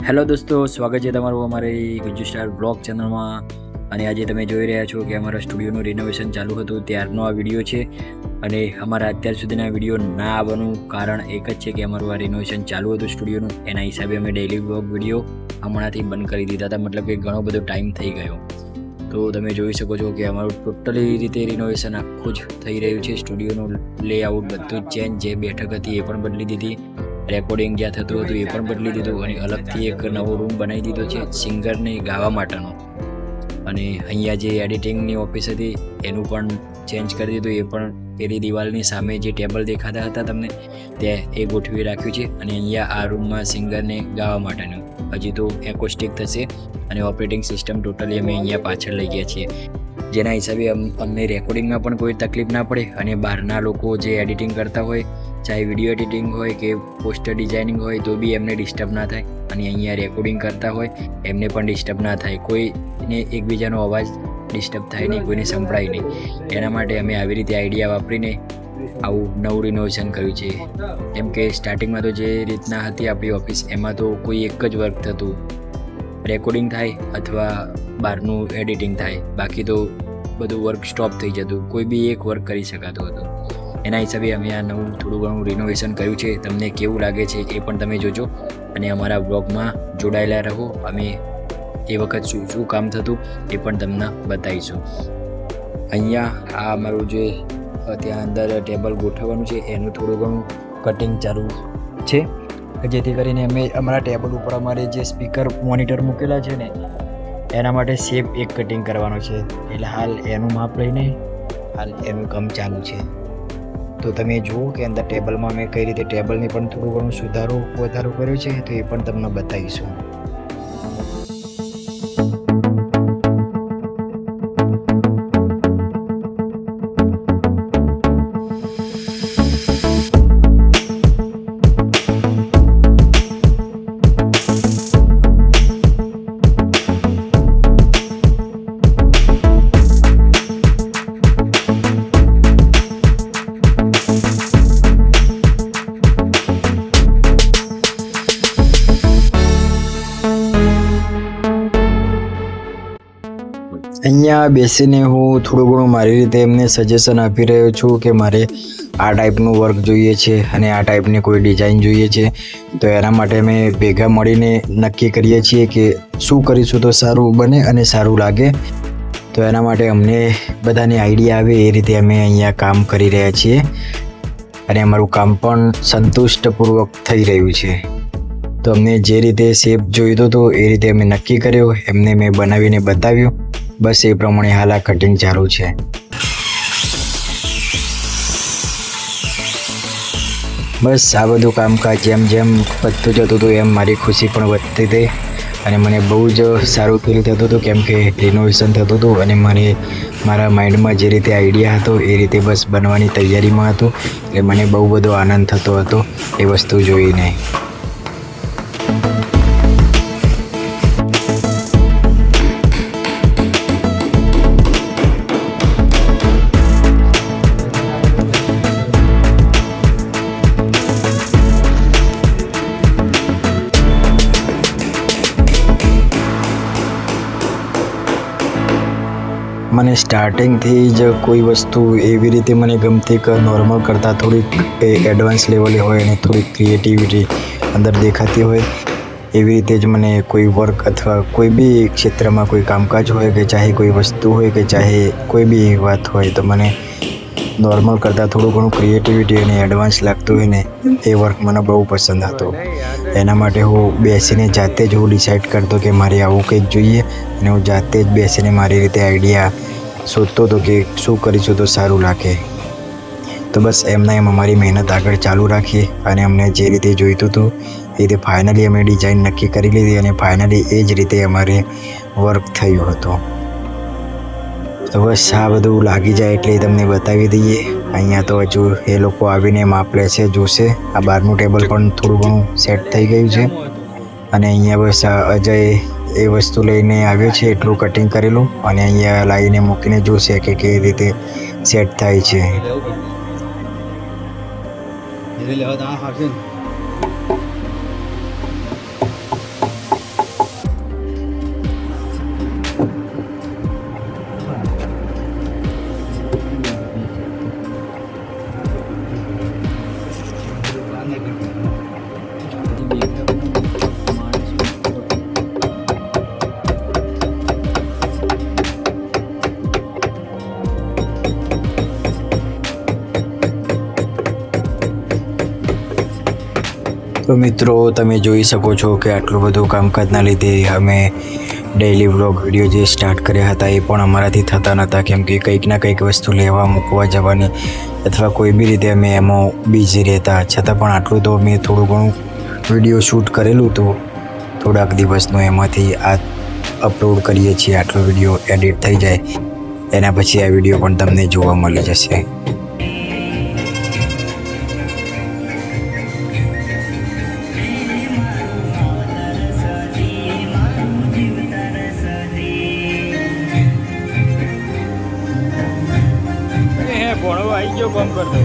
Hello દોસ્તો, સ્વાગત છે તમારું અમારી ગુજ્જુ સ્ટાર બ્લોગ ચેનલમાં. અને આજે તમે જોઈ રહ્યા છો કે અમારા સ્ટુડિયોનું રિનોવેશન ચાલુ હતું ત્યારનો આ વિડીયો છે. અને અમારા અત્યાર સુધીના વિડીયો ના આવવાનું કારણ એક જ છે કે અમારું આ રિનોવેશન ચાલુ હતું સ્ટુડિયોનું. એના હિસાબે અમે ડેઇલી બ્લોગ વિડીયો હમણાંથી બંધ કરી દીધા હતા, મતલબ કે ઘણો બધો ટાઈમ થઈ ગયો. તો તમે જોઈ શકો છો કે અમારું ટોટલી રીતે રિનોવેશન આખું જ થઈ રહ્યું છે. સ્ટુડિયોનું લેઆઉટ બધું જ ચેન્જ, જે બેઠક હતી એ પણ બદલી દીધી, રેકોર્ડિંગ જ્યાં થતું હતું એ પણ બદલી દીધું, અને અલગથી એક નવો રૂમ બનાવી દીધો છે સિંગરને ગાવા માટેનો. અને અહીંયા જે એડિટિંગની ઓફિસ હતી એનું પણ ચેન્જ કરી દીધું. એ પણ પેલી દિવાલની સામે જે ટેબલ દેખાતા હતા તમને ત્યાં એ ગોઠવી રાખ્યું છે. અને અહીંયા આ રૂમમાં સિંગરને ગાવા માટેનું હજી તો એકોસ્ટિક થશે, અને ઓપરેટિંગ સિસ્ટમ ટોટલી અમે અહીંયા પાછળ લઈ ગયા છીએ, જેના હિસાબે અમને રેકોર્ડિંગમાં પણ કોઈ તકલીફ ના પડે. અને બહારના લોકો જે એડિટિંગ કરતા હોય, ચાહે વિડીયો એડિટિંગ હોય કે પોસ્ટર ડિઝાઇનિંગ હોય, તો બી એમને ડિસ્ટર્બ ના થાય. અને અહીંયા રેકોર્ડિંગ કરતા હોય એમને પણ ડિસ્ટર્બ ના થાય, કોઈને એકબીજાનો અવાજ ડિસ્ટર્બ થાય નહીં, કોઈને સંભળાય નહીં. એના માટે અમે આવી રીતે આઈડિયા વાપરીને આવું નવું રિનોવેશન કર્યું છે. કેમ કે સ્ટાર્ટિંગમાં તો જે રીતના હતી આપણી ઓફિસ, એમાં તો કોઈ એક જ વર્ક થતું, રેકોર્ડિંગ થાય અથવા બહારનું એડિટિંગ થાય, બાકી તો બધું વર્ક સ્ટોપ થઈ જતું, કોઈ બી એક વર્ક કરી શકાતું હતું. એના હિસાબે અમે આ નવું થોડું ઘણું રિનોવેશન કર્યું છે. તમને કેવું લાગે છે એ પણ તમે જોજો, અને અમારા બ્લોગમાં જોડાયેલા રહો. અમે એ વખત શું કામ થતું એ પણ તમને બતાવીશું. અહીંયા આ અમારું જે ત્યાં અંદર ટેબલ ગોઠવવાનું છે એનું થોડું ઘણું કટિંગ ચાલુ છે, જેથી કરીને અમે અમારા ટેબલ ઉપર અમારે જે સ્પીકર મોનિટર મૂકેલા છે ને એના માટે શેપ એક કટિંગ કરવાનો છે. એટલે હાલ એનું માપ લઈને હાલ એનું કામ ચાલુ છે. તો તમે જુઓ કે અંદર ટેબલમાં અમે કઈ રીતે ટેબલની પણ થોડું ઘણું વધારો કર્યો છે, તો એ પણ તમને બતાવીશું. અહીંયા બેસીને હું થોડું ઘણું મારી રીતે એમને સજેશન આપી રહ્યો છું કે મારે આ ટાઈપનું વર્ક જોઈએ છે અને આ ટાઈપની કોઈ ડિઝાઇન જોઈએ છે. તો એના માટે અમે ભેગા મળીને નક્કી કરીએ છીએ કે શું કરીશું તો સારું બને અને સારું લાગે. તો એના માટે અમને બધાને આઈડિયા આવે એ રીતે અમે અહીંયા કામ કરી રહ્યા છીએ, અને અમારું કામ પણ સંતુષ્ટપૂર્વક થઈ રહ્યું છે. તો અમને જે રીતે શેપ જોઈતો હતો એ રીતે અમે નક્કી કર્યો, એમને મેં બનાવીને બતાવ્યું. બસ એ પ્રમાણે હાલ આ કટિંગ ચાલુ છે. બસ આ બધું કામકાજ જેમ જેમ વધતું જતું હતું એમ મારી ખુશી પણ વધતી હતી, અને મને બહુ જ સારું ફીલ થતું હતું, કેમ કે રિનોવેશન થતું હતું અને મને મારા માઇન્ડમાં જે રીતે આઈડિયા હતો એ રીતે બસ બનવાની તૈયારીમાં હતું. એટલે મને બહુ બધો આનંદ થતો હતો એ વસ્તુ જોઈને. મને સ્ટાર્ટિંગથી જ કોઈ વસ્તુ એવી રીતે મને ગમતી કે નોર્મલ કરતાં થોડીક એડવાન્સ લેવલે હોય અને થોડીક ક્રિએટિવિટી અંદર દેખાતી હોય, એવી રીતે જ મને કોઈ વર્ક અથવા કોઈ બી ક્ષેત્રમાં કોઈ કામકાજ હોય કે ચાહે કોઈ વસ્તુ હોય કે ચાહે કોઈ બી વાત હોય, તો મને નોર્મલ કરતાં થોડું ઘણું ક્રિએટિવિટી અને એડવાન્સ લાગતું હોય ને એ વર્ક મને બહુ પસંદ હતો. એના માટે હું બેસીને જાતે જ હું ડિસાઇડ કરતો કે મારે આવું કંઈક જોઈએ, અને હું જાતે જ બેસીને મારી રીતે આઈડિયા શોધતો હતો કે શું કરીશું તો સારું લાગે. તો બસ એમના એમ અમારી મહેનત આગળ ચાલુ રાખી, અને અમને જે રીતે જોઈતું હતું એ રીતે ફાઇનલી અમે ડિઝાઇન નક્કી કરી લીધી, અને ફાઇનલી એ જ રીતે અમારે વર્ક થયું હતું. તો બસ આ બધું લાગી જાય એટલે તમને બતાવી દઈએ. અહીંયા તો હજુ એ લોકો આવીને માપ લેશે, જોશે. આ બહારનું ટેબલ પણ થોડું ઘણું સેટ થઈ ગયું છે, અને અહીંયા બસ અજય એ વસ્તુ લઈને આવ્યો છે એટલું કટિંગ કરેલું, અને અહીંયા લાવીને મૂકીને જોશે કે કેવી રીતે સેટ થાય છે. તો મિત્રો તમે જોઈ શકો છો કે આટલું બધું કામકાજના લીધે અમે ડેઈલી વ્લોગ વિડીયો જે સ્ટાર્ટ કર્યા હતા એ પણ અમારાથી થતા નહોતા, કેમ કે કંઈક ના કંઈક વસ્તુ લેવા મૂકવા જવાની અથવા કોઈ બી રીતે અમે એમાં બિઝી રહેતા. છતાં પણ આટલું તો મેં થોડું ઘણું વિડીયો શૂટ કરેલું હતું થોડાક દિવસનું, એમાંથી આ અપલોડ કરીએ છીએ. આટલો વિડીયો એડિટ થઈ જાય એના પછી આ વિડીયો પણ તમને જોવા મળી જશે. ભણો આવી ગયો કામ કરતો.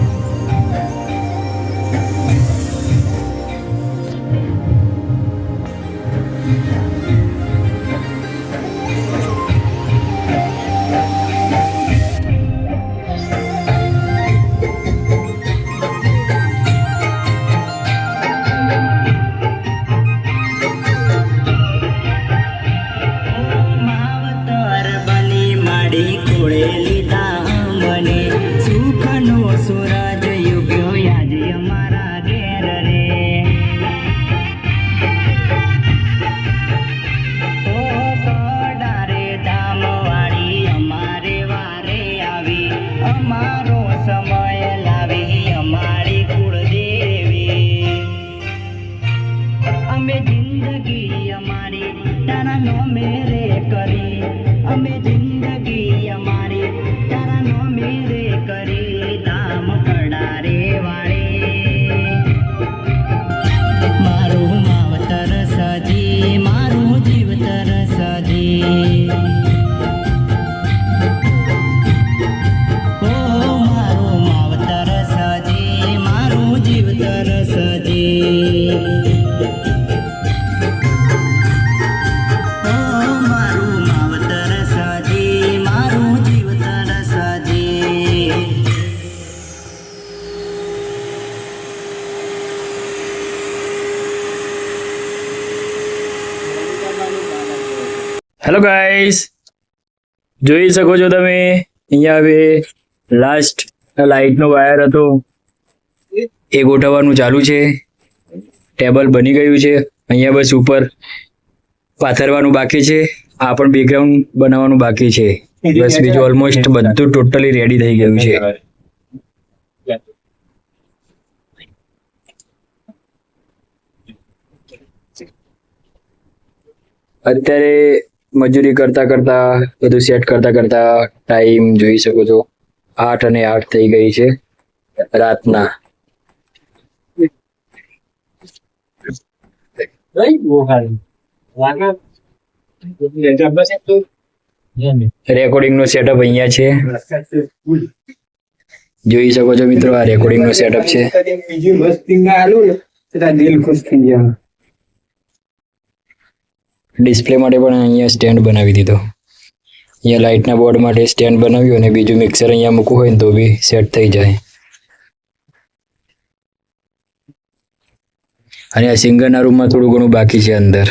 હેલો ગાઈસ, જોઈ શકો છો તમે અહીંયા હવે લાસ્ટ લાઇટનો વાયર હતો એ ગોઠવવાનું ચાલુ છે. ટેબલ બની ગયું છે. અહીંયા બસ ઉપર પાથરવાનું બાકી છે. આ પણ બેકગ્રાઉન્ડ બનાવવાનું બાકી છે. બસ બીજું ઓલમોસ્ટ બધું ટોટલી રેડી થઈ ગયું છે. અત્યારે મજૂરી કરતા કરતા બધું સેટ કરતા કરતા ટાઈમ જોઈ શકો છો 8 અને 8 થઈ ગઈ છે રાતના. રેકોર્ડિંગ નો સેટઅપ અહીંયા છે, જોઈ શકો છો મિત્રો. આ રેકોર્ડિંગ નો સેટઅપ છે. ડિસ્પ્લે માટે પણ અહીંયા સ્ટેન્ડ બનાવી દીધો. અહીંયા લાઇટના બોર્ડ માટે સ્ટેન્ડ બનાવ્યું અને બીજું મિક્સર અહીંયા મૂકવું હોય ને તો બી સેટ થઈ જાય. અને આ સિંગરના રૂમમાં થોડું ઘણું બાકી છે અંદર.